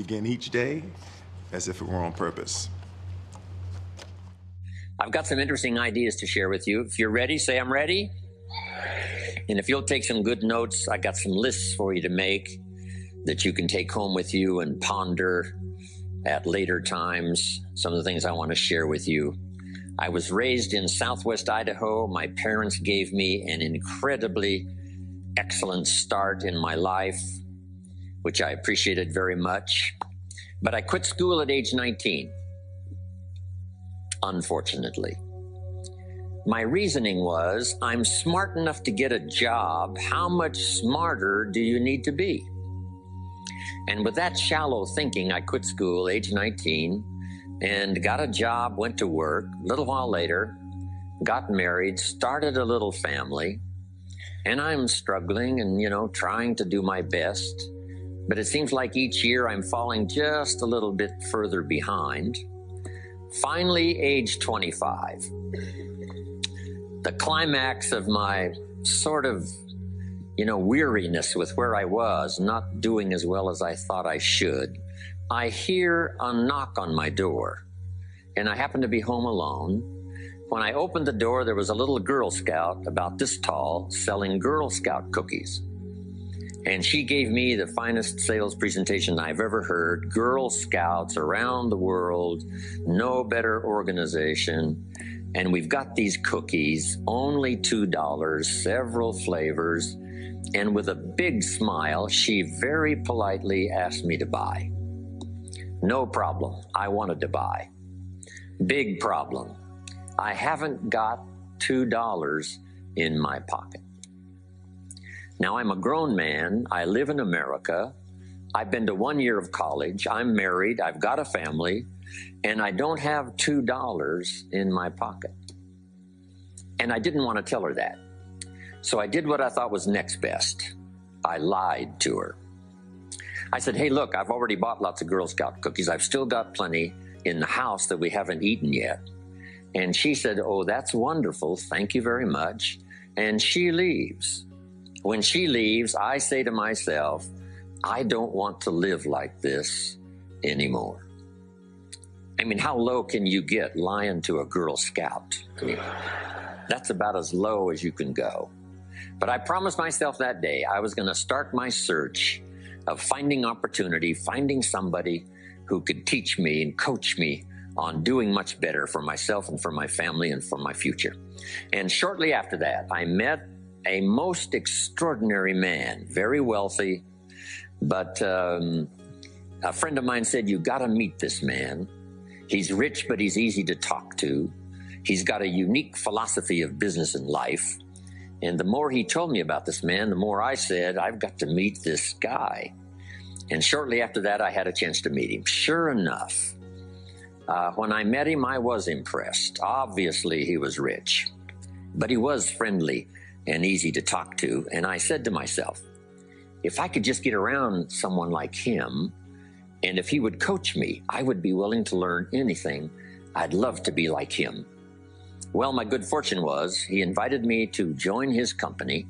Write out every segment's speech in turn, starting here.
begin each day as if it were on purpose. I've got some interesting ideas to share with you. If you're ready, say I'm ready. And if you'll take some good notes, I got some lists for you to make that you can take home with you and ponder at later times. Some of the things I want to share with you. I was raised in Southwest Idaho. My parents gave me an incredibly excellent start in my life, which I appreciated very much. But I quit school at age 19, unfortunately. My reasoning was, I'm smart enough to get a job. How much smarter do you need to be? And with that shallow thinking, I quit school, age 19, and got a job, went to work. A little while later, got married, started a little family, and I'm struggling and, trying to do my best. But it seems like each year I'm falling just a little bit further behind. Finally, age 25. The climax of my sort of, weariness with where I was, not doing as well as I thought I should. I hear a knock on my door, and I happen to be home alone. When I opened the door, there was a little Girl Scout about this tall selling Girl Scout cookies. And she gave me the finest sales presentation I've ever heard. Girl Scouts around the world, no better organization. And we've got these cookies, only $2, several flavors. And with a big smile, she very politely asked me to buy. No problem. I wanted to buy. Big problem. I haven't got $2 in my pocket. Now, I'm a grown man. I live in America. I've been to 1 year of college. I'm married. I've got a family. And I don't have $2 in my pocket. And I didn't want to tell her that. So I did what I thought was next best. I lied to her. I said, hey, look, I've already bought lots of Girl Scout cookies. I've still got plenty in the house that we haven't eaten yet. And she said, oh, that's wonderful. Thank you very much. And she leaves. When she leaves, I say to myself, I don't want to live like this anymore. I mean, how low can you get lying to a Girl Scout? I mean, that's about as low as you can go. But I promised myself that day I was going to start my search of finding opportunity, finding somebody who could teach me and coach me on doing much better for myself and for my family and for my future. And shortly after that, I met a most extraordinary man, very wealthy, but a friend of mine said, you got to meet this man. He's rich, but he's easy to talk to. He's got a unique philosophy of business and life. And the more he told me about this man, the more I said, I've got to meet this guy. And shortly after that, I had a chance to meet him. Sure enough, when I met him, I was impressed. Obviously, he was rich, but he was friendly and easy to talk to. And I said to myself, if I could just get around someone like him, and if he would coach me, I would be willing to learn anything. I'd love to be like him. Well, my good fortune was he invited me to join his company.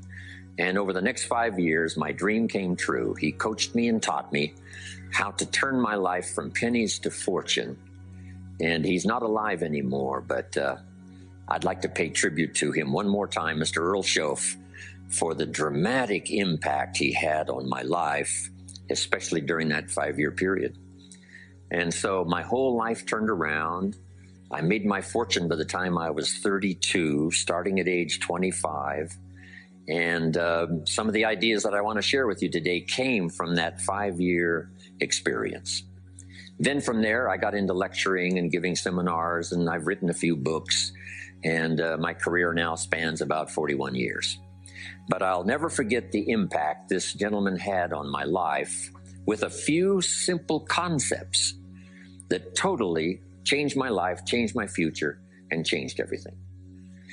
And over the next 5 years, my dream came true. He coached me and taught me how to turn my life from pennies to fortune. And he's not alive anymore, but I'd like to pay tribute to him one more time, Mr. Earl Schoaf, for the dramatic impact he had on my life, especially during that 5-year period. And so my whole life turned around. I made my fortune by the time I was 32, starting at age 25. And some of the ideas that I want to share with you today came from that 5-year experience. Then from there, I got into lecturing and giving seminars, and I've written a few books. And my career now spans about 41 years. But I'll never forget the impact this gentleman had on my life with a few simple concepts that totally changed my life, changed my future, and changed everything.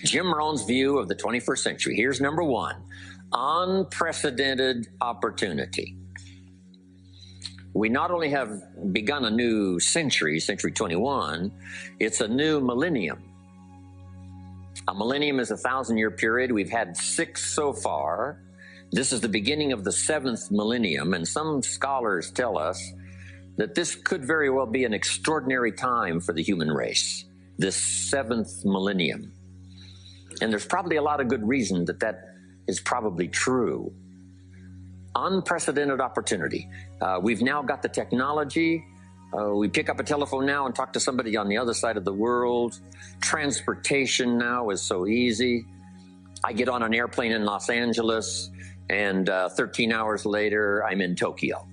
Jim Rohn's view of the 21st century. Here's number one: unprecedented opportunity. We not only have begun a new century, century 21, it's a new millennium. A millennium is a 1,000-year period. We've had 6 so far. This is the beginning of the 7th millennium, and some scholars tell us that this could very well be an extraordinary time for the human race, this 7th millennium. And there's probably a lot of good reason that that is probably true. Unprecedented opportunity. We've now got the technology. We pick up a telephone now and talk to somebody on the other side of the world. Transportation now is so easy. I get on an airplane in Los Angeles, and 13 hours later, I'm in Tokyo.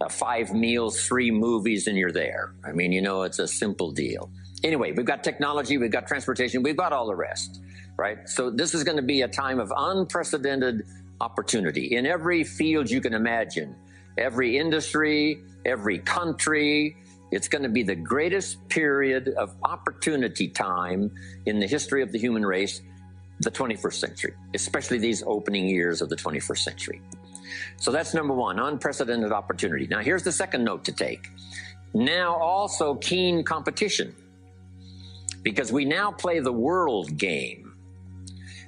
5 meals, 3 movies, and you're there. I mean, you know, it's a simple deal. Anyway, we've got technology, we've got transportation, we've got all the rest, right? So this is going to be a time of unprecedented opportunity in every field you can imagine, every industry, every country. It's going to be the greatest period of opportunity time in the history of the human race, the 21st century, especially these opening years of the 21st century. So that's number one, unprecedented opportunity. Now here's the second note to take. Now also keen competition, because we now play the world game.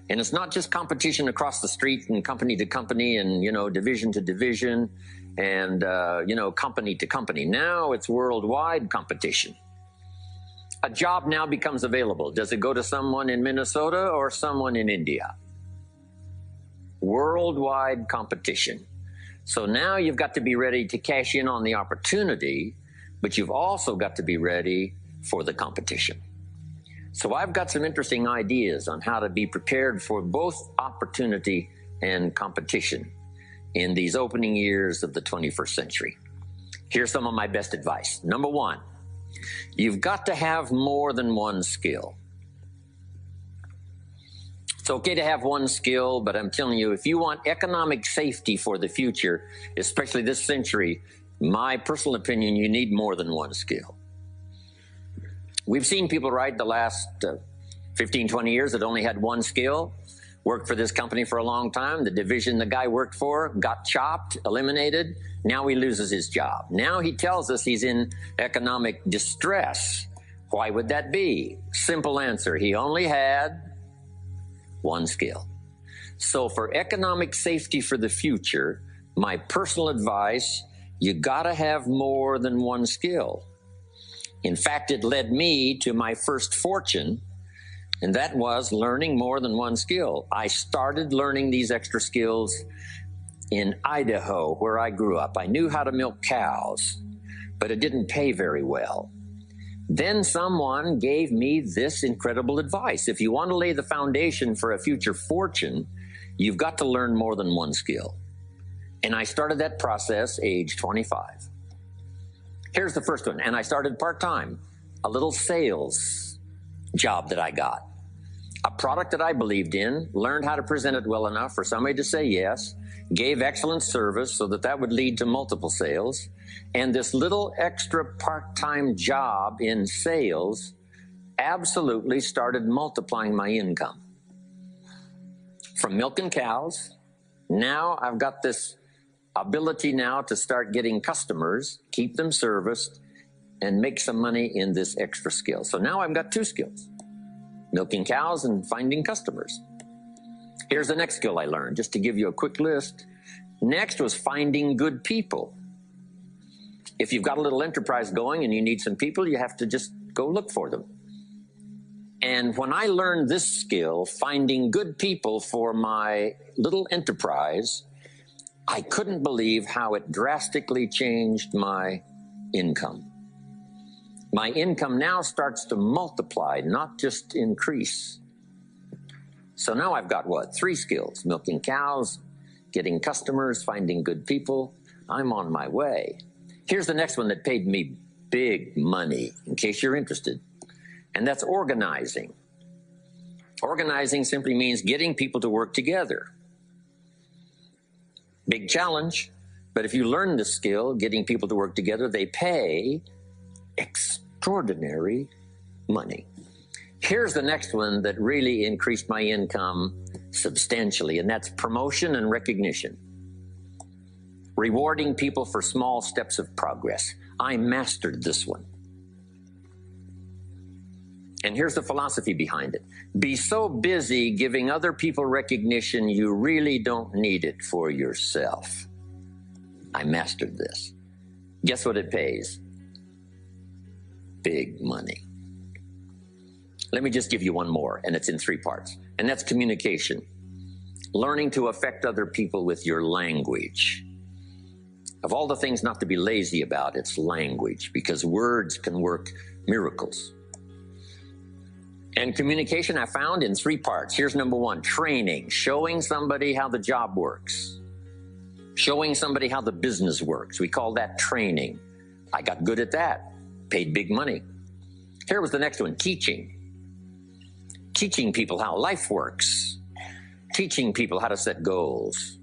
And it's not just competition across the street and company to company and, you know, division to division and, you know, company to company. Now it's worldwide competition. A job now becomes available. Does it go to someone in Minnesota or someone in India? Worldwide competition. So now you've got to be ready to cash in on the opportunity, but you've also got to be ready for the competition. So I've got some interesting ideas on how to be prepared for both opportunity and competition in these opening years of the 21st century. Here's some of my best advice. Number one, you've got to have more than one skill. It's okay to have one skill, but I'm telling you, if you want economic safety for the future, especially this century, my personal opinion, you need more than one skill. We've seen people, right, the last 15, 20 years that only had one skill, worked for this company for a long time. The division the guy worked for got chopped, eliminated. Now he loses his job. Now he tells us he's in economic distress. Why would that be? Simple answer. He only had one skill. So for economic safety for the future, my personal advice, you gotta have more than one skill. In fact, it led me to my first fortune, and that was learning more than one skill. I started learning these extra skills in Idaho, where I grew up. I knew how to milk cows, but it didn't pay very well. Then someone gave me this incredible advice. If you want to lay the foundation for a future fortune, you've got to learn more than one skill. And I started that process age 25. Here's the first one, and I started part-time, a little sales job that I got. A product that I believed in, learned how to present it well enough for somebody to say yes, gave excellent service so that would lead to multiple sales, and this little extra part-time job in sales absolutely started multiplying my income. From milking cows, now I've got this ability now to start getting customers, keep them serviced, and make some money in this extra skill. So now I've got 2 skills, milking cows and finding customers. Here's the next skill I learned, just to give you a quick list. Next was finding good people. If you've got a little enterprise going and you need some people, you have to just go look for them. And when I learned this skill, finding good people for my little enterprise, I couldn't believe how it drastically changed my income. My income now starts to multiply, not just increase. So now I've got what? 3 skills: milking cows, getting customers, finding good people. I'm on my way. Here's the next one that paid me big money, in case you're interested, and that's organizing. Organizing simply means getting people to work together. Big challenge, but if you learn this skill, getting people to work together, they pay extraordinary money. Here's the next one that really increased my income substantially, and that's promotion and recognition. Rewarding people for small steps of progress. I mastered this one. And here's the philosophy behind it. Be so busy giving other people recognition, you really don't need it for yourself. I mastered this. Guess what it pays? Big money. Let me just give you one more, and it's in 3 parts, and that's communication. Learning to affect other people with your language. Of all the things not to be lazy about, it's language, because words can work miracles. And communication I found in 3 parts. Here's number 1, training, showing somebody how the job works, showing somebody how the business works. We call that training. I got good at that, paid big money. Here was the next one, teaching. Teaching people how life works, teaching people how to set goals,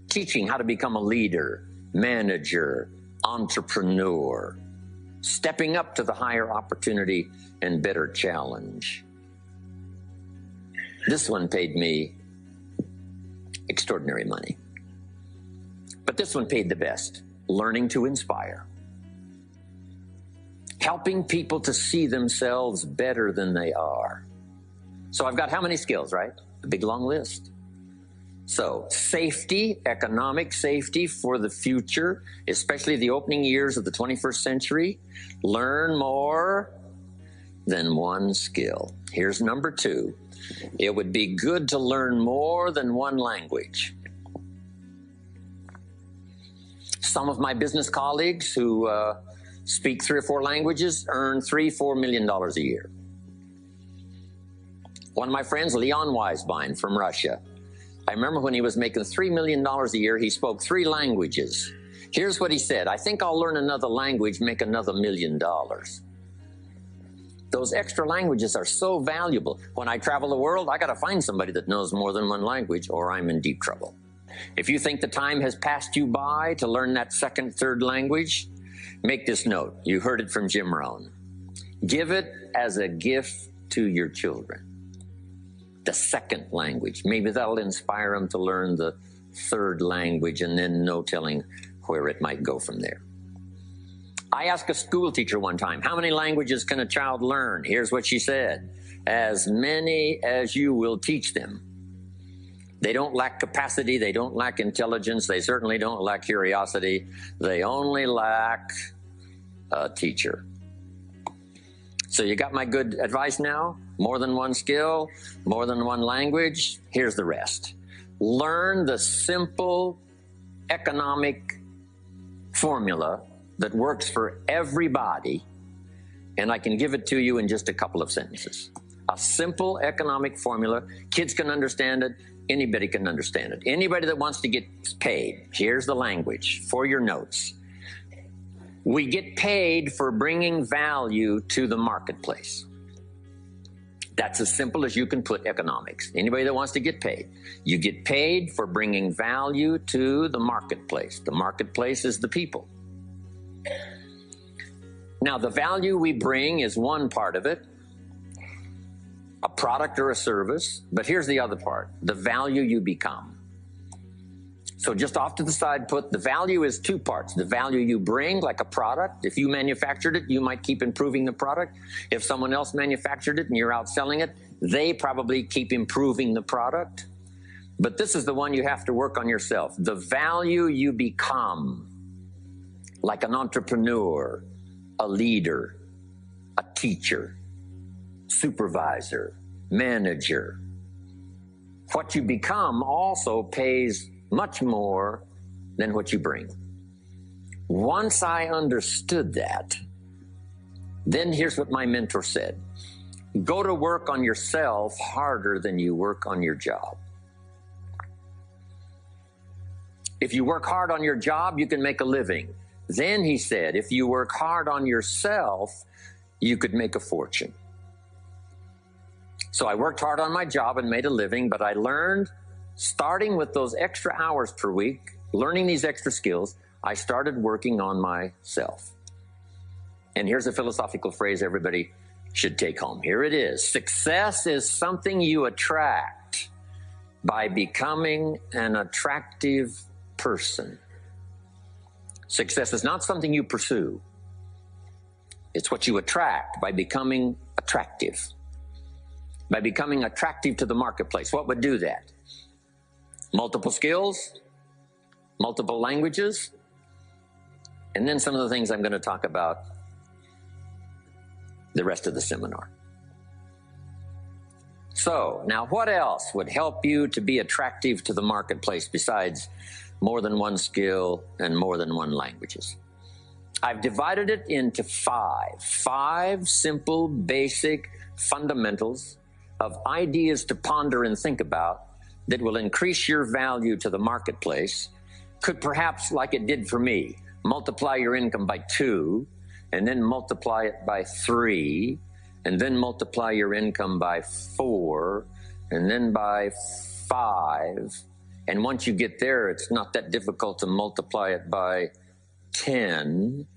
teaching how to become a leader, manager, entrepreneur, stepping up to the higher opportunity and better challenge. This one paid me extraordinary money. But this one paid the best, learning to inspire. Helping people to see themselves better than they are. So I've got how many skills, right? A big long list. So safety, economic safety for the future, especially the opening years of the 21st century. Learn more than 1 skill. Here's number 2. It would be good to learn more than 1 language. Some of my business colleagues who speak 3 or 4 languages earn $3-4 million a year. One of my friends, Leon Weisbein from Russia, I remember when he was making $3 million a year, he spoke 3 languages. Here's what he said, I think I'll learn another language, make another $1 million. Those extra languages are so valuable. When I travel the world, I got to find somebody that knows more than 1 language or I'm in deep trouble. If you think the time has passed you by to learn that 2nd, 3rd language, make this note. You heard it from Jim Rohn. Give it as a gift to your children. The 2nd language. Maybe that'll inspire them to learn the 3rd language, and then no telling where it might go from there. I asked a school teacher one time, how many languages can a child learn? Here's what she said, as many as you will teach them. They don't lack capacity, they don't lack intelligence, they certainly don't lack curiosity, they only lack a teacher. So you got my good advice now? More than 1 skill, more than 1 language. Here's the rest. Learn the simple economic formula that works for everybody, and I can give it to you in just a couple of sentences. A simple economic formula. Kids can understand it. Anybody can understand it. Anybody that wants to get paid. Here's the language for your notes. We get paid for bringing value to the marketplace. That's as simple as you can put economics. Anybody that wants to get paid. You get paid for bringing value to the marketplace. The marketplace is the people. Now, the value we bring is one part of it, a product or a service, but here's the other part, the value you become. So just off to the side, put the value is 2 parts. The value you bring, like a product. If you manufactured it, you might keep improving the product. If someone else manufactured it and you're out selling it, they probably keep improving the product. But this is the one you have to work on yourself. The value you become, like an entrepreneur, a leader, a teacher, supervisor, manager. What you become also pays much more than what you bring. Once I understood that, then here's what my mentor said. Go to work on yourself harder than you work on your job. If you work hard on your job, you can make a living. Then he said, if you work hard on yourself, you could make a fortune. So I worked hard on my job and made a living, but I learned, starting with those extra hours per week, learning these extra skills, I started working on myself. And here's a philosophical phrase everybody should take home. Here it is. Success is something you attract by becoming an attractive person. Success is not something you pursue. It's what you attract by becoming attractive. By becoming attractive to the marketplace. What would do that? Multiple skills, multiple languages, and then some of the things I'm going to talk about the rest of the seminar. So, now what else would help you to be attractive to the marketplace besides more than one skill and more than one languages? I've divided it into five simple, basic fundamentals of ideas to ponder and think about that will increase your value to the marketplace. Could perhaps, like it did for me, multiply your income by 2, and then multiply it by 3, and then multiply your income by 4, and then by 5. And once you get there, it's not that difficult to multiply it by 10,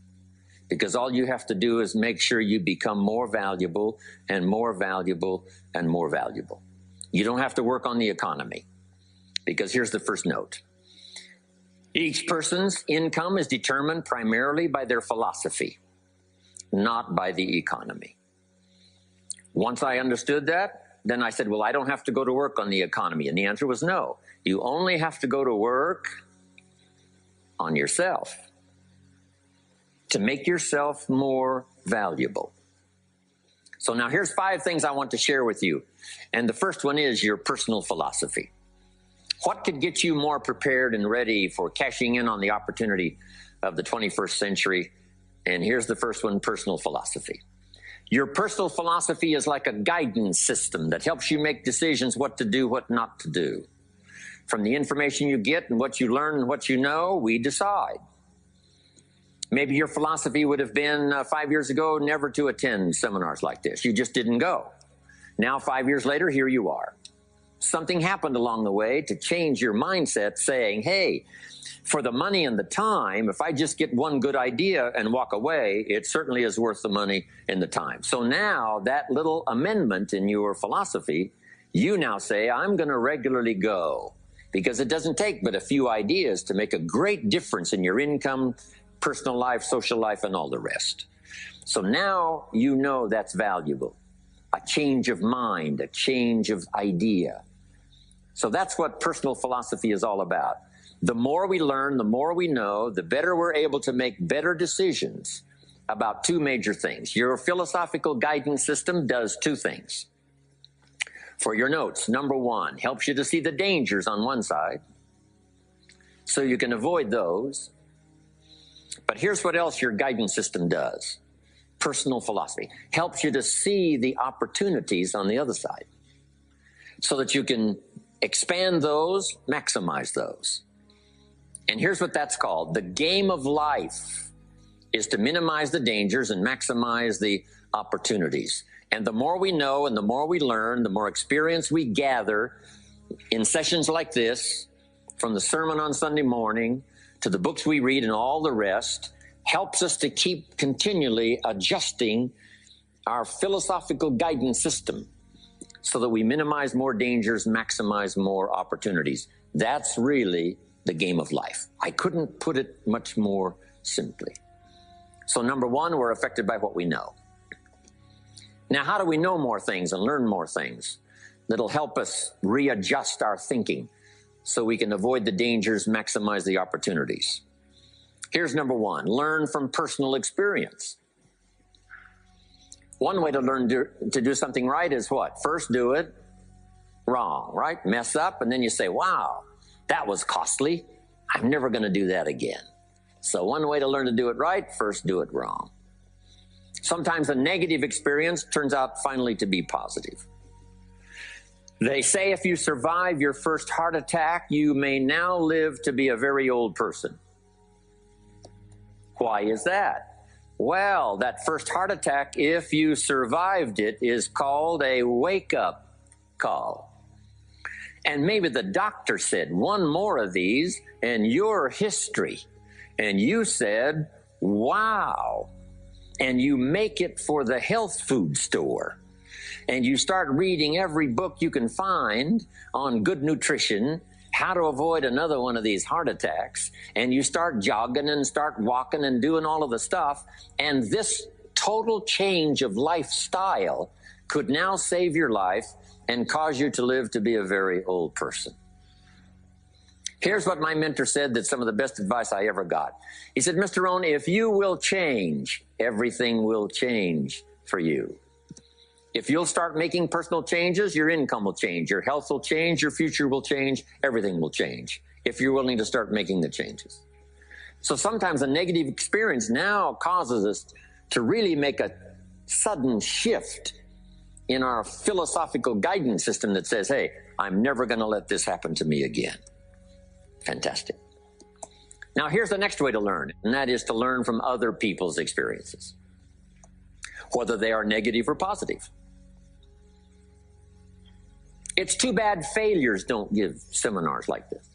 because all you have to do is make sure you become more valuable and more valuable and more valuable. You don't have to work on the economy, because here's the first note. Each person's income is determined primarily by their philosophy, not by the economy. Once I understood that, then I said, well, I don't have to go to work on the economy. And the answer was no. You only have to go to work on yourself to make yourself more valuable. So now here's 5 things I want to share with you. And the first one is your personal philosophy. What could get you more prepared and ready for cashing in on the opportunity of the 21st century? And here's the first one, personal philosophy. Your personal philosophy is like a guidance system that helps you make decisions what to do, what not to do. From the information you get and what you learn and what you know, we decide. Maybe your philosophy would have been 5 years ago never to attend seminars like this. You just didn't go. Now, 5 years later, here you are. Something happened along the way to change your mindset, saying, hey, for the money and the time, if I just get one good idea and walk away, it certainly is worth the money and the time. So now that little amendment in your philosophy, you now say, I'm going to regularly go, because it doesn't take but a few ideas to make a great difference in your income, personal life, social life, and all the rest. So now you know that's valuable. A change of mind, a change of idea. So that's what personal philosophy is all about. The more we learn, the more we know, the better we're able to make better decisions about 2 major things. Your philosophical guidance system does 2 things. For your notes, number 1, helps you to see the dangers on one side so you can avoid those. But here's what else your guidance system does. Personal philosophy helps you to see the opportunities on the other side so that you can expand those, maximize those. And here's what that's called. The game of life is to minimize the dangers and maximize the opportunities. And the more we know and the more we learn, the more experience we gather in sessions like this, from the sermon on Sunday morning to the books we read and all the rest, helps us to keep continually adjusting our philosophical guidance system so that we minimize more dangers, maximize more opportunities. That's really the game of life. I couldn't put it much more simply. So number 1, we're affected by what we know. Now, how do we know more things and learn more things that'll help us readjust our thinking so we can avoid the dangers, maximize the opportunities? Here's number 1, learn from personal experience. One way to learn to do something right is what? First, do it wrong, right? Mess up, and then you say, wow, that was costly. I'm never going to do that again. So one way to learn to do it right, first do it wrong. Sometimes a negative experience turns out finally to be positive. They say if you survive your first heart attack, you may now live to be a very old person. Why is that? Well, that first heart attack, if you survived it, is called a wake-up call. And maybe the doctor said, one more of these and you're history. And you said, wow. And you make it for the health food store. And you start reading every book you can find on good nutrition, how to avoid another one of these heart attacks. And you start jogging and start walking and doing all of the stuff. And this total change of lifestyle could now save your life and cause you to live to be a very old person. Here's what my mentor said, that's some of the best advice I ever got. He said, Mr. Rohn, if you will change, everything will change for you. If you'll start making personal changes, your income will change, your health will change, your future will change, everything will change if you're willing to start making the changes. So sometimes a negative experience now causes us to really make a sudden shift in our philosophical guidance system that says, hey, I'm never going to let this happen to me again. Fantastic. Now here's the next way to learn, and that is to learn from other people's experiences, whether they are negative or positive. It's too bad failures don't give seminars like this.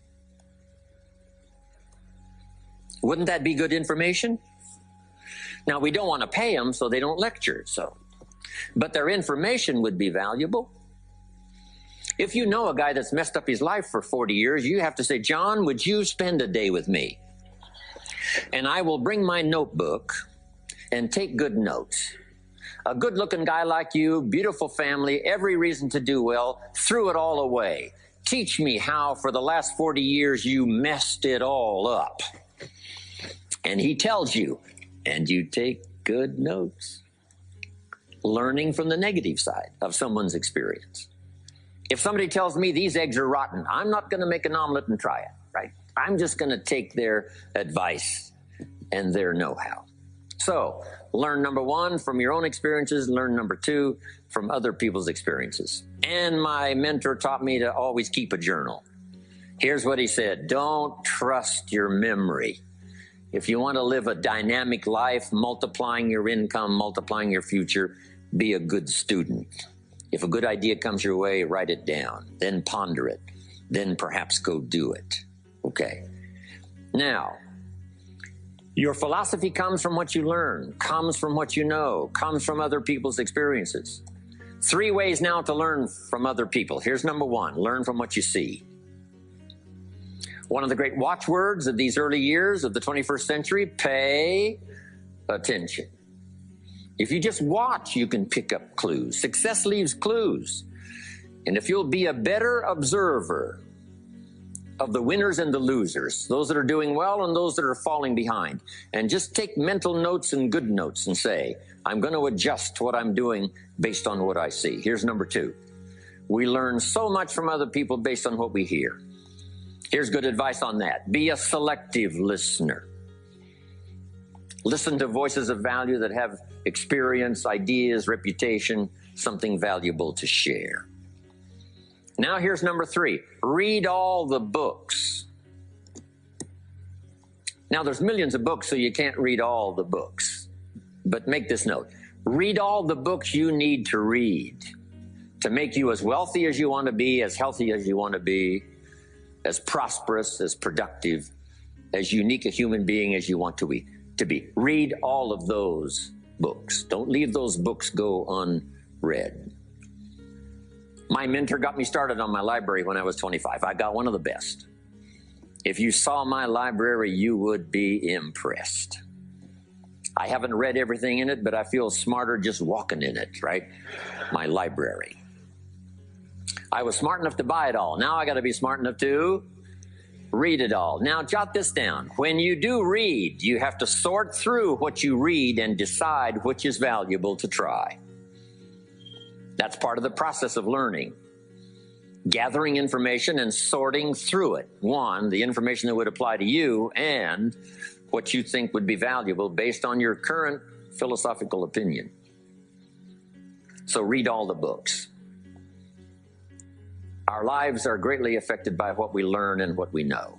Wouldn't that be good information? Now, we don't want to pay them, so they don't lecture, but their information would be valuable. If you know a guy that's messed up his life for 40 years, you have to say, John, would you spend a day with me? And I will bring my notebook and take good notes. A good-looking guy like you, beautiful family, every reason to do well, threw it all away. Teach me how for the last 40 years you messed it all up. And he tells you, and you take good notes. Learning from the negative side of someone's experience. If somebody tells me these eggs are rotten, I'm not going to make an omelet and try it, right? I'm just going to take their advice and their know-how. So, learn number one from your own experiences, learn number two from other people's experiences. And my mentor taught me to always keep a journal. Here's what he said, don't trust your memory. If you want to live a dynamic life, multiplying your income, multiplying your future, be a good student. If a good idea comes your way, write it down, then ponder it, then perhaps go do it. Okay. Now, your philosophy comes from what you learn, comes from what you know, comes from other people's experiences. 3 ways now to learn from other people. Here's number one, learn from what you see. One of the great watchwords of these early years of the 21st century, pay attention. If you just watch, you can pick up clues. Success leaves clues. And if you'll be a better observer of the winners and the losers, those that are doing well and those that are falling behind, and just take mental notes and good notes and say, I'm going to adjust what I'm doing based on what I see. Here's number 2. We learn so much from other people based on what we hear. Here's good advice on that. Be a selective listener. Listen to voices of value that have experience, ideas, reputation, something valuable to share. Now here's number 3. Read all the books. Now there's millions of books, so you can't read all the books. But make this note. Read all the books you need to read to make you as wealthy as you want to be, as healthy as you want to be, as prosperous, as productive, as unique a human being as you want to be. Read all of those books. Don't leave those books go unread. My mentor got me started on my library when I was 25. I got one of the best. If you saw my library, you would be impressed. I haven't read everything in it, but I feel smarter just walking in it, right? My library. I was smart enough to buy it all. Now I got to be smart enough to read it all. Now jot this down. When you do read, you have to sort through what you read and decide which is valuable to try. That's part of the process of learning. Gathering information and sorting through it. One, the information that would apply to you and what you think would be valuable based on your current philosophical opinion. So read all the books. Our lives are greatly affected by what we learn and what we know.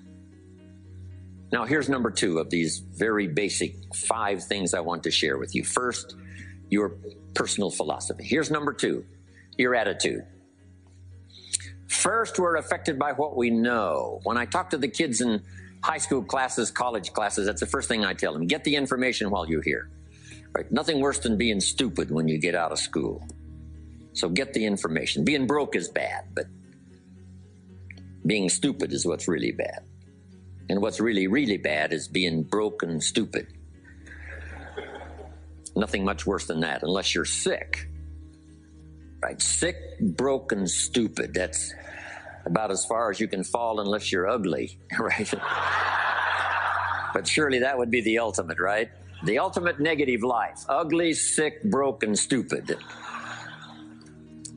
Now, here's number 2 of these very basic 5 things I want to share with you. First, your personal philosophy. Here's number 2, your attitude. First, we're affected by what we know. When I talk to the kids in high school classes, college classes, that's the first thing I tell them. Get the information while you're here. Right? Nothing worse than being stupid when you get out of school. So get the information. Being broke is bad, but being stupid is what's really bad. And what's really, really bad is being broke and stupid. Nothing much worse than that, unless you're sick. Right? Sick, broke, and stupid. about as far as you can fall unless you're ugly, right? But surely that would be the ultimate, right? The ultimate negative life. Ugly, sick, broke, and stupid.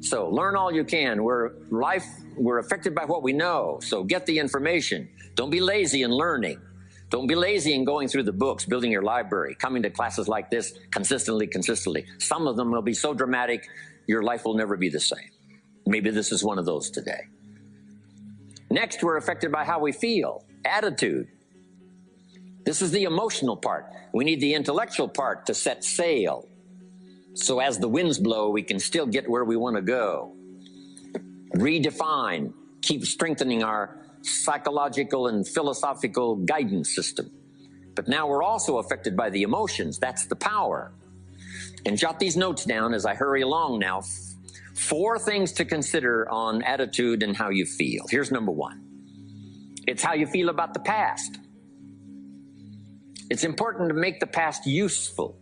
So learn all you can. We're affected by what we know. So get the information. Don't be lazy in learning. Don't be lazy in going through the books, building your library, coming to classes like this consistently. Some of them will be so dramatic, your life will never be the same. Maybe this is one of those today. Next, we're affected by how we feel, attitude. This is the emotional part. We need the intellectual part to set sail. So as the winds blow, we can still get where we want to go. Redefine, keep strengthening our psychological and philosophical guidance system. But now we're also affected by the emotions. That's the power. And jot these notes down as I hurry along now. 4 things to consider on attitude and how you feel. Here's number 1. It's how you feel about the past. It's important to make the past useful.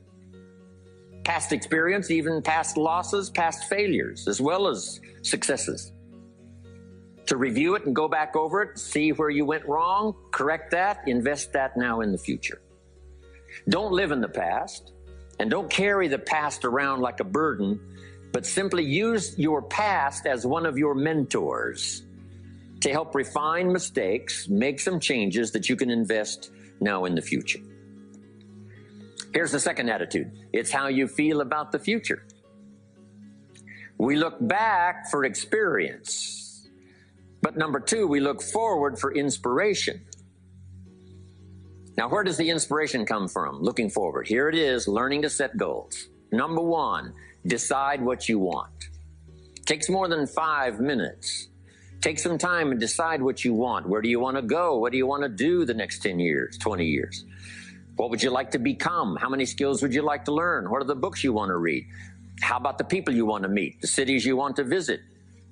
Past experience, even past losses, past failures, as well as successes. To review it and go back over it, see where you went wrong, correct that, invest that now in the future. Don't live in the past, and don't carry the past around like a burden, but simply use your past as one of your mentors to help refine mistakes, make some changes that you can invest now in the future. Here's the second attitude. It's how you feel about the future. We look back for experience, but number 2, we look forward for inspiration. Now, where does the inspiration come from? Looking forward. Here it is, learning to set goals. Number 1, decide what you want. Takes more than 5 minutes. Take some time and decide what you want. Where do you want to go? What do you want to do the next 10 years, 20 years? What would you like to become? How many skills would you like to learn? What are the books you want to read? How about the people you want to meet? The cities you want to visit?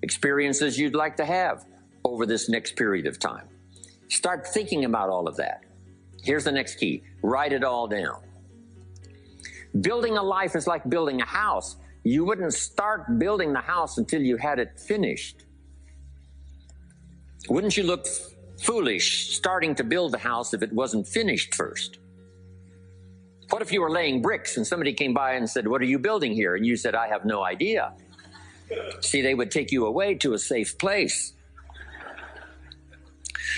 Experiences you'd like to have over this next period of time? Start thinking about all of that. Here's the next key. Write it all down. Building a life is like building a house. You wouldn't start building the house until you had it finished. Wouldn't you look foolish starting to build the house if it wasn't finished first? What if you were laying bricks and somebody came by and said, "What are you building here?" And you said, "I have no idea." See, they would take you away to a safe place.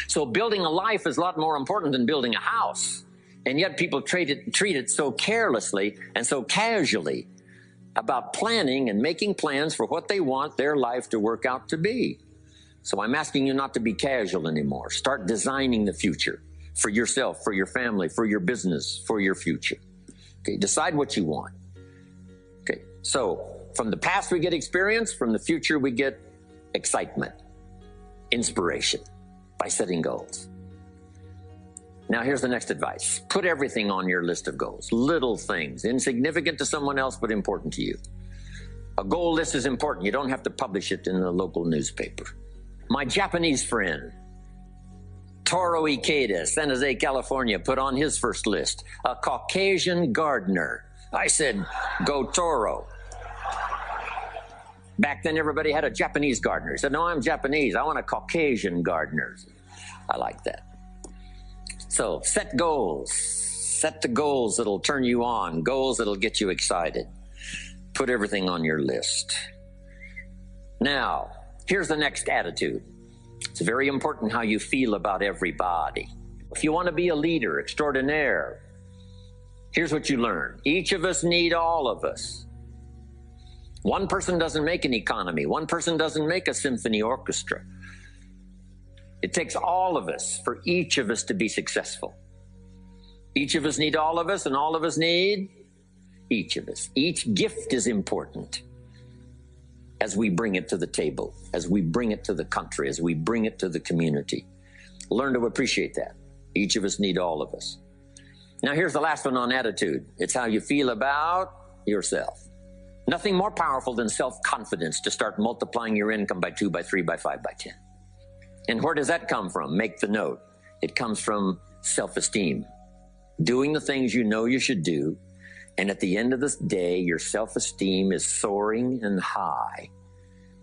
So building a life is a lot more important than building a house. And yet people treat it so carelessly and so casually about planning and making plans for what they want their life to work out to be. So I'm asking you not to be casual anymore. Start designing the future for yourself, for your family, for your business, for your future. Okay, decide what you want. Okay, so from the past we get experience, from the future we get excitement, inspiration by setting goals. Now here's the next advice. Put everything on your list of goals. Little things, insignificant to someone else, but important to you. A goal list is important. You don't have to publish it in the local newspaper. My Japanese friend, Toro Ikeda, San Jose, California, put on his first list, a Caucasian gardener. I said, go Toro. Back then, everybody had a Japanese gardener. He said, no, I'm Japanese. I want a Caucasian gardener. I like that. So set goals. Set the goals that'll turn you on, goals that'll get you excited. Put everything on your list. Now, here's the next attitude. It's very important how you feel about everybody. If you want to be a leader extraordinaire, here's what you learn. Each of us need all of us. One person doesn't make an economy. One person doesn't make a symphony orchestra. It takes all of us for each of us to be successful. Each of us need all of us, and all of us need each of us. Each gift is important as we bring it to the table, as we bring it to the country, as we bring it to the community. Learn to appreciate that. Each of us need all of us. Now here's the last one on attitude. It's how you feel about yourself. Nothing more powerful than self-confidence to start multiplying your income by 2, by 3, by 5, by 10. And where does that come from? Make the note. It comes from self-esteem. Doing the things you know you should do, and at the end of this day, your self-esteem is soaring and high.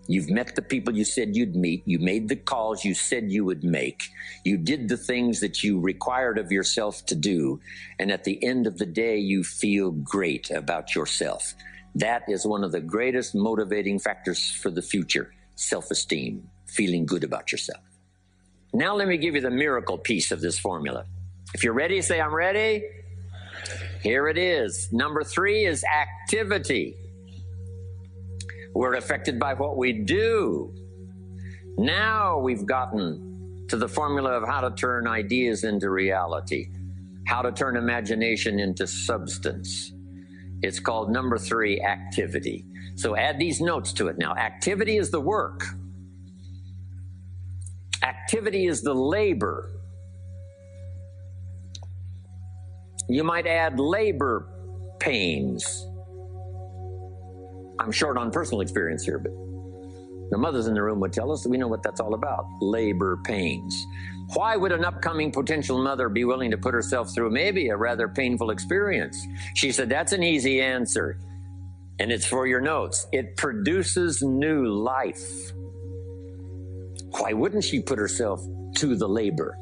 You've met the people you said you'd meet. You made the calls you said you would make. You did the things that you required of yourself to do. And at the end of the day, you feel great about yourself. That is one of the greatest motivating factors for the future. Self-esteem, feeling good about yourself. Now let me give you the miracle piece of this formula. If you're ready, say, I'm ready. Here it is. Number 3 is activity. We're affected by what we do. Now we've gotten to the formula of how to turn ideas into reality, how to turn imagination into substance. It's called number 3, activity. So add these notes to it now. Activity is the work. Activity is the labor. You might add labor pains. I'm short on personal experience here, but the mothers in the room would tell us that we know what that's all about, labor pains. Why would an upcoming potential mother be willing to put herself through maybe a rather painful experience? She said, that's an easy answer, and it's for your notes. It produces new life. Why wouldn't she put herself to the labor?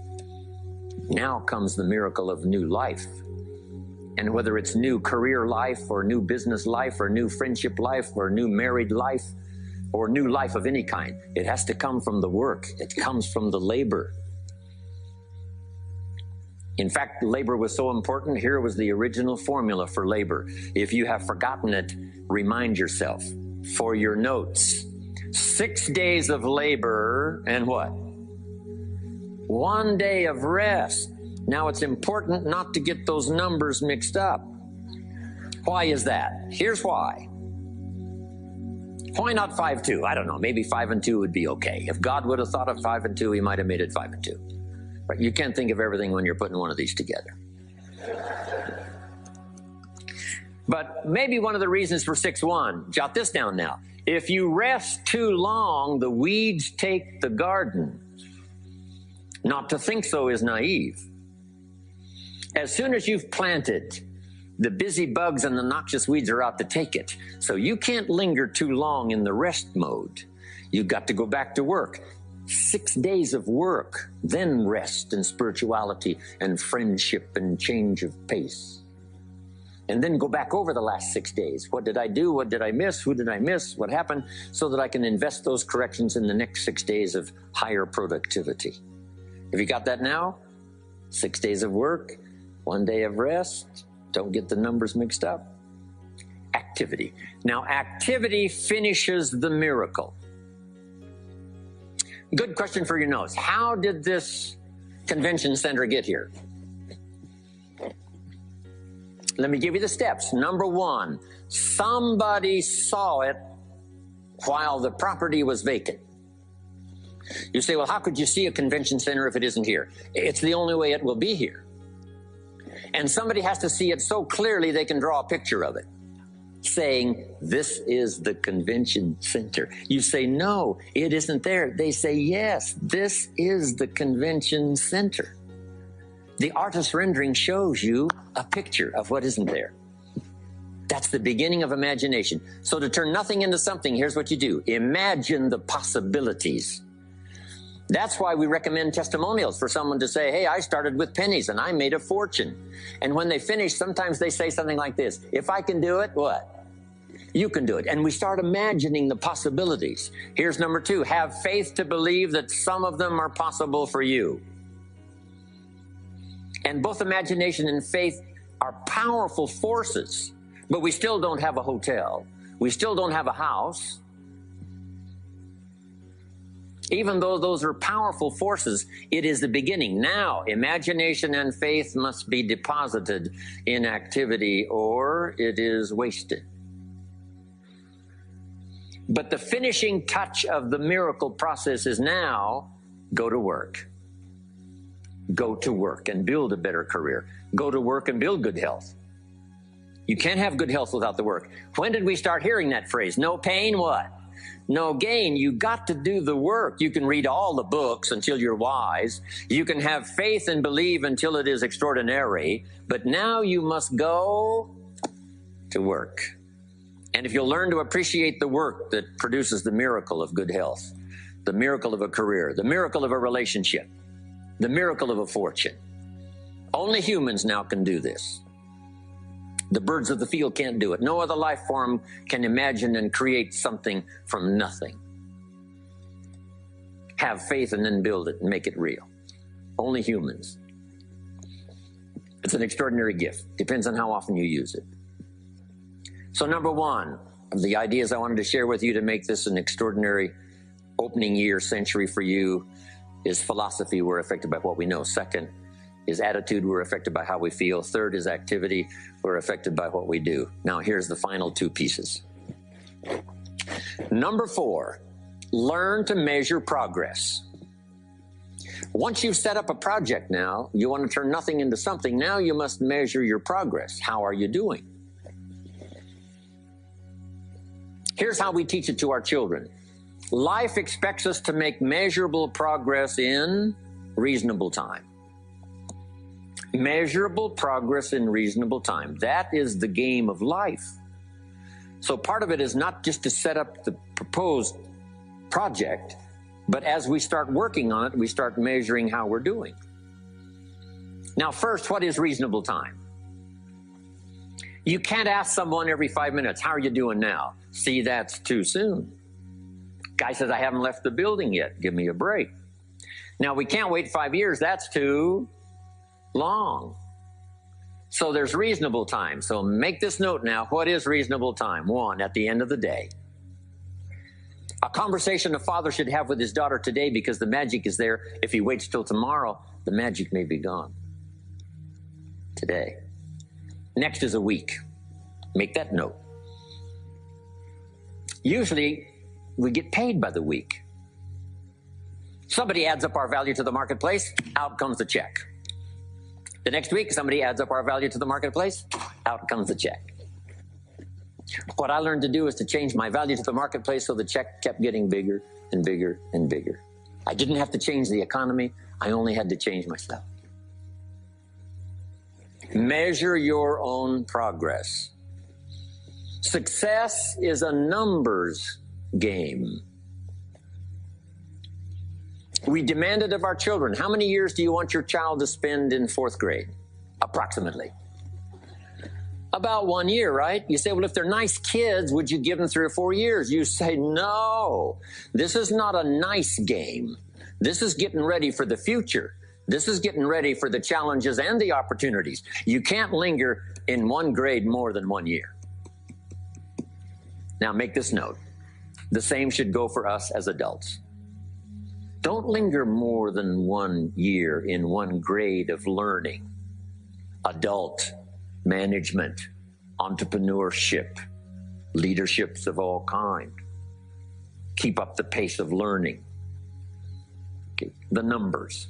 Now comes the miracle of new life. And whether it's new career life or new business life or new friendship life or new married life or new life of any kind, it has to come from the work. It comes from the labor. In fact, labor was so important. Here was the original formula for labor. If you have forgotten it, remind yourself. For your notes, 6 days of labor and what? 1 day of rest. Now, it's important not to get those numbers mixed up. Why is that? Here's why. Why not 5-2? I don't know. Maybe 5 and 2 would be okay. If God would have thought of 5 and 2, he might have made it 5 and 2. But you can't think of everything when you're putting one of these together. But maybe one of the reasons for 6-1, jot this down now. If you rest too long, the weeds take the garden. Not to think so is naive. As soon as you've planted, the busy bugs and the noxious weeds are out to take it. So you can't linger too long in the rest mode. You've got to go back to work. 6 days of work, then rest and spirituality and friendship and change of pace. And then go back over the last 6 days. What did I do? What did I miss? Who did I miss? What happened? So that I can invest those corrections in the next 6 days of higher productivity. Have you got that now? 6 days of work, 1 day of rest. Don't get the numbers mixed up. Activity. Now, activity finishes the miracle. Good question for your notes. How did this convention center get here? Let me give you the steps. Number 1, somebody saw it while the property was vacant. You say, well, how could you see a convention center if it isn't here? It's the only way it will be here. And somebody has to see it so clearly they can draw a picture of it, saying, this is the convention center. You say, no, it isn't there. They say, yes, this is the convention center. The artist's rendering shows you a picture of what isn't there. That's the beginning of imagination. So to turn nothing into something, here's what you do. Imagine the possibilities. That's why we recommend testimonials for someone to say, hey, I started with pennies and I made a fortune. And when they finish, sometimes they say something like this, if I can do it, what? You can do it. And we start imagining the possibilities. Here's number 2, have faith to believe that some of them are possible for you. And both imagination and faith are powerful forces, but we still don't have a hotel. We still don't have a house. Even though those are powerful forces, it is the beginning. Now, imagination and faith must be deposited in activity or it is wasted. But the finishing touch of the miracle process is now, go to work. Go to work and build a better career. Go to work and build good health. You can't have good health without the work. When did we start hearing that phrase? No pain, what? No gain. You got to do the work. You can read all the books until you're wise. You can have faith and believe until it is extraordinary. But now you must go to work. And if you'll learn to appreciate the work that produces the miracle of good health, the miracle of a career, the miracle of a relationship, the miracle of a fortune, only humans now can do this. The birds of the field can't do it. No other life form can imagine and create something from nothing. Have faith and then build it and make it real. Only humans. It's an extraordinary gift. Depends on how often you use it. So number one of the ideas I wanted to share with you to make this an extraordinary opening year century for you is philosophy. We're affected by what we know. Second is attitude. We're affected by how we feel. Third is activity. We're affected by what we do. Now here's the final two pieces. Number four, learn to measure progress. Once you've set up a project now, you want to turn nothing into something. Now you must measure your progress. How are you doing? Here's how we teach it to our children. Life expects us to make measurable progress in reasonable time. Measurable progress in reasonable time. That is the game of life. So part of it is not just to set up the proposed project, but as we start working on it, we start measuring how we're doing. Now, first, what is reasonable time? You can't ask someone every 5 minutes, how are you doing now? See, that's too soon. Guy says, I haven't left the building yet. Give me a break. Now, we can't wait 5 years. That's too long. So there's reasonable time. So make this note now. What is reasonable time? One, at the end of the day. A conversation a father should have with his daughter today, because the magic is there. If he waits till tomorrow, the magic may be gone today. Next is a week. Make that note. Usually, we get paid by the week. Somebody adds up our value to the marketplace, out comes the check. The next week, somebody adds up our value to the marketplace, out comes the check. What I learned to do is to change my value to the marketplace so the check kept getting bigger and bigger and bigger. I didn't have to change the economy. I only had to change myself. Measure your own progress. Success is a numbers game. We demand it of our children. How many years do you want your child to spend in 4th grade? Approximately. About 1 year, right? You say, well, if they're nice kids, would you give them 3 or 4 years? You say, no, this is not a nice game. This is getting ready for the future. This is getting ready for the challenges and the opportunities. You can't linger in 1 grade more than 1 year. Now make this note. The same should go for us as adults. Don't linger more than 1 year in 1 grade of learning. Adult management, entrepreneurship, leaderships of all kind. Keep up the pace of learning. Okay. The numbers.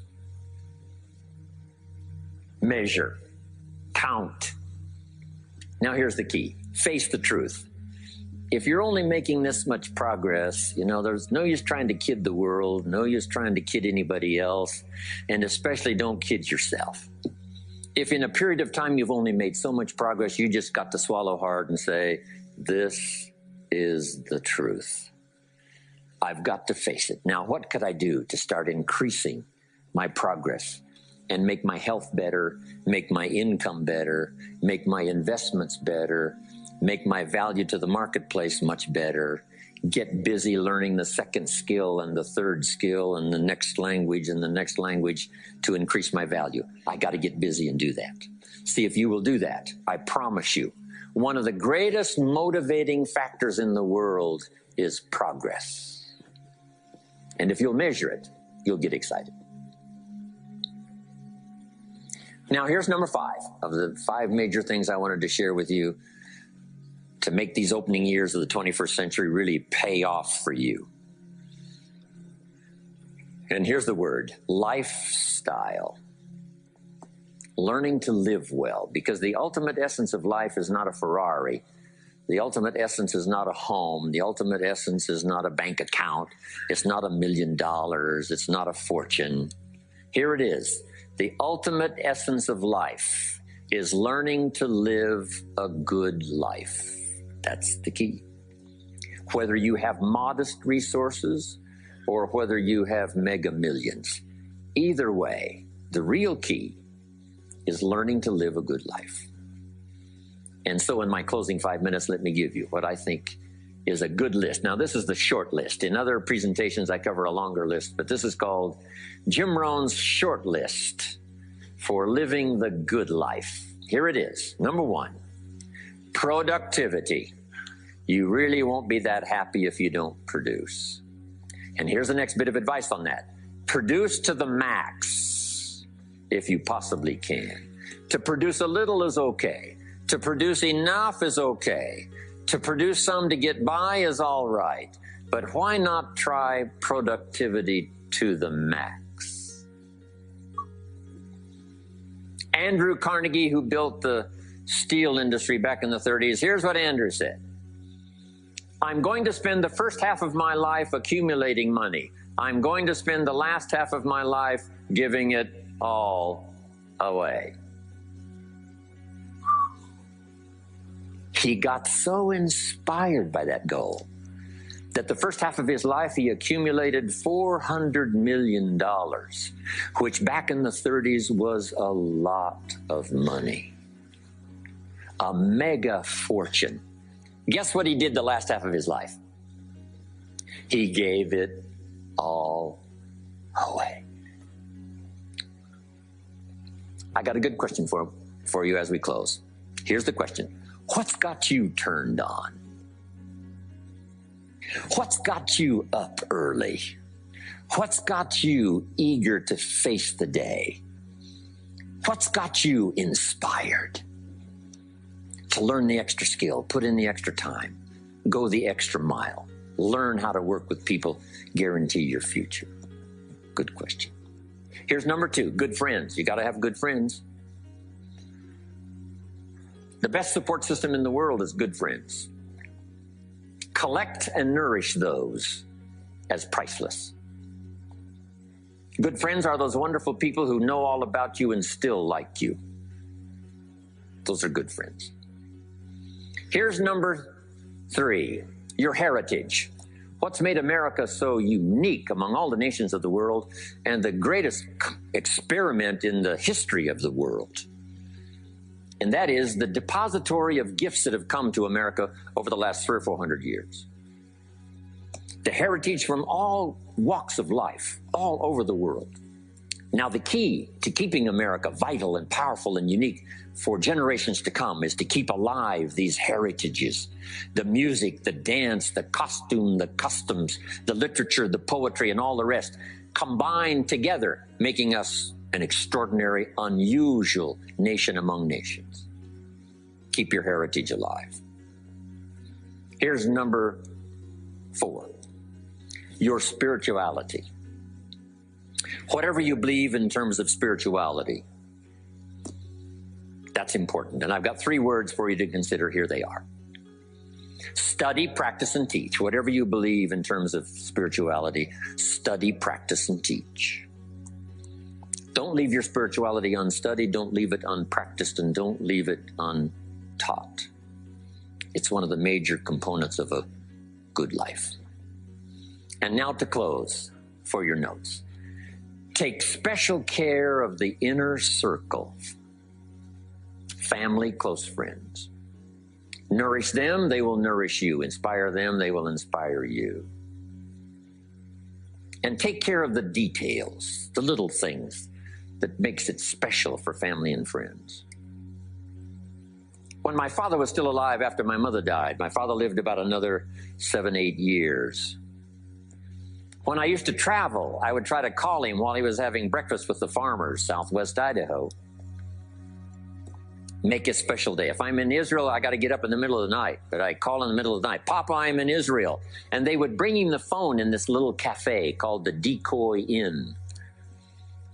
Measure. Count. Now here's the key. Face the truth. If you're only making this much progress, there's no use trying to kid the world, no use trying to kid anybody else, and especially don't kid yourself. If in a period of time you've only made so much progress, you just got to swallow hard and say, this is the truth. I've got to face it. Now, what could I do to start increasing my progress and make my health better, make my income better, make my investments better, make my value to the marketplace much better, get busy learning the second skill and the third skill and the next language and the next language to increase my value? I got to get busy and do that. See, if you will do that, I promise you, one of the greatest motivating factors in the world is progress. And if you'll measure it, you'll get excited. Now, here's number 5 of the 5 major things I wanted to share with you to make these opening years of the 21st century really pay off for you. And here's the word, lifestyle. Learning to live well, because the ultimate essence of life is not a Ferrari. The ultimate essence is not a home. The ultimate essence is not a bank account. It's not $1 million. It's not a fortune. Here it is. The ultimate essence of life is learning to live a good life. That's the key. Whether you have modest resources or whether you have mega millions, either way, the real key is learning to live a good life. And so in my closing 5 minutes, let me give you what I think is a good list. Now, this is the short list. In other presentations, I cover a longer list, but this is called Jim Rohn's short list for living the good life. Here it is. Number 1, productivity. You really won't be that happy if you don't produce. And here's the next bit of advice on that. Produce to the max if you possibly can. To produce a little is okay. To produce enough is okay. To produce some to get by is all right. But why not try productivity to the max? Andrew Carnegie, who built the steel industry back in the 30s, here's what Andrew said. I'm going to spend the first half of my life accumulating money. I'm going to spend the last half of my life giving it all away. He got so inspired by that goal that the first half of his life he accumulated $400 million, which back in the 30s was a lot of money. A mega fortune. Guess what he did the last half of his life? He gave it all away. I got a good question for you as we close. Here's the question. What's got you turned on? What's got you up early? What's got you eager to face the day? What's got you inspired to learn the extra skill, put in the extra time, go the extra mile, learn how to work with people, guarantee your future? Good question. Here's number 2, good friends. You got to have good friends. The best support system in the world is good friends. Collect and nourish those as priceless. Good friends are those wonderful people who know all about you and still like you. Those are good friends. Here's number 3, your heritage. What's made America so unique among all the nations of the world and the greatest experiment in the history of the world? And that is the depository of gifts that have come to America over the last 300 or 400 years. The heritage from all walks of life, all over the world. Now, the key to keeping America vital and powerful and unique for generations to come is to keep alive these heritages. The music, the dance, the costume, the customs, the literature, the poetry, and all the rest combined together, making us an extraordinary, unusual nation among nations. Keep your heritage alive. Here's number 4, your spirituality. Whatever you believe in terms of spirituality, that's important. And I've got 3 words for you to consider. Here they are. Study, practice, and teach. Whatever you believe in terms of spirituality, study, practice, and teach. Don't leave your spirituality unstudied, don't leave it unpracticed, and don't leave it untaught. It's one of the major components of a good life. And now to close for your notes. Take special care of the inner circle. Family, close friends. Nourish them, they will nourish you. Inspire them, they will inspire you. And take care of the details, the little things that makes it special for family and friends. When my father was still alive after my mother died, my father lived about another 7, 8 years. When I used to travel, I would try to call him while he was having breakfast with the farmers, Southwest Idaho. Make a special day. If I'm in Israel, I got to get up in the middle of the night, but I call in the middle of the night, Papa, I'm in Israel. And they would bring him the phone in this little cafe called the Decoy Inn.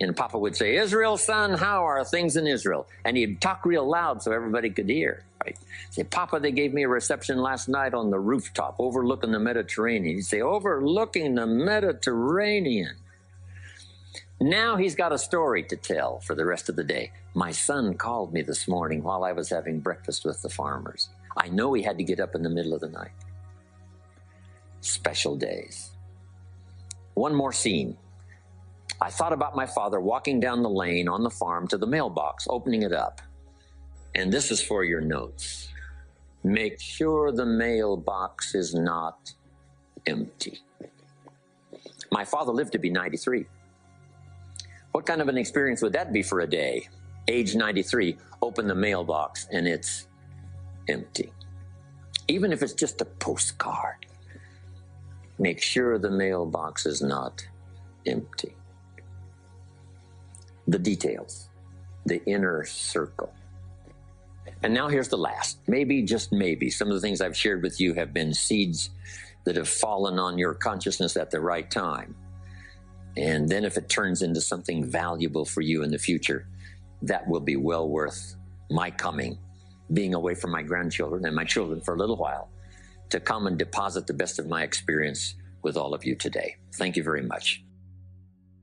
And Papa would say, Israel, son, how are things in Israel? And he'd talk real loud so everybody could hear. Right? Say, Papa, they gave me a reception last night on the rooftop overlooking the Mediterranean. He'd say, overlooking the Mediterranean. Now he's got a story to tell for the rest of the day. My son called me this morning while I was having breakfast with the farmers. I know he had to get up in the middle of the night. Special days. One more scene. I thought about my father walking down the lane on the farm to the mailbox, opening it up. And this is for your notes. Make sure the mailbox is not empty. My father lived to be 93. What kind of an experience would that be for a day? Age 93, open the mailbox and it's empty. Even if it's just a postcard, make sure the mailbox is not empty. The details, the inner circle. And now here's the last. Maybe, just maybe, some of the things I've shared with you have been seeds that have fallen on your consciousness at the right time. And then if it turns into something valuable for you in the future, that will be well worth my coming, being away from my grandchildren and my children for a little while, to come and deposit the best of my experience with all of you today. Thank you very much.